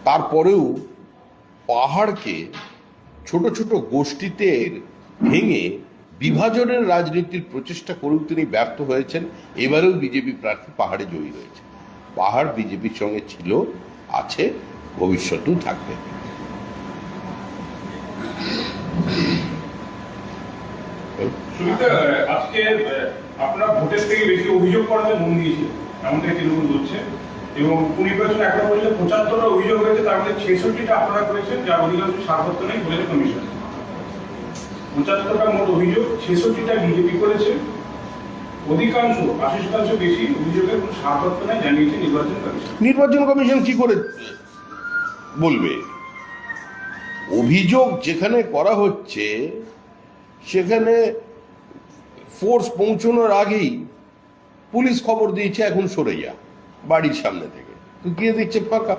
তারপরেও পাহাড়কে ছোট ছোট গোষ্ঠীতে ভেঙে বিভাজনের রাজনীতির প্রচেষ্টা করেও তিনি ব্যর্থ হয়েছেন। এবারেও বিজেপি প্রার্থী পাহাড়ে জয়ী হয়েছে। পাহাড় বিজেপির সঙ্গে ছিল, আছে, ভবিষ্যতেও থাকবে। আজকে আপনারা ভোটের থেকে বেশি অভিযোগ করাতে মন দিয়েছে এমনটাই তৃণমূল বলছে, এবং নির্বাচনে একটা বলছে 75টা অভিযোগ হয়েছে, তার মধ্যে 66টা আপনারা করেছেন, যার অধিকাংশ সারপত্র নেই বলেছে কমিশন। 75টা মোট অভিযোগ, 66টা বিজেপি করেছে, অধিকাংশ 80% বেশি অভিযোগের কোনো সারপত্র নেই জানিয়েছে নির্বাচন কমিশন। নির্বাচন কমিশন কি করে বলবে? অভিযোগ যেখানে করা হচ্ছে সেখানে ফোর্স পৌঁছানোর আগেই পুলিশ খবর দিয়েছে এখন সরে যা বাড়ির সামনে থেকে, তো গিয়ে দেখছে ফাঁকা।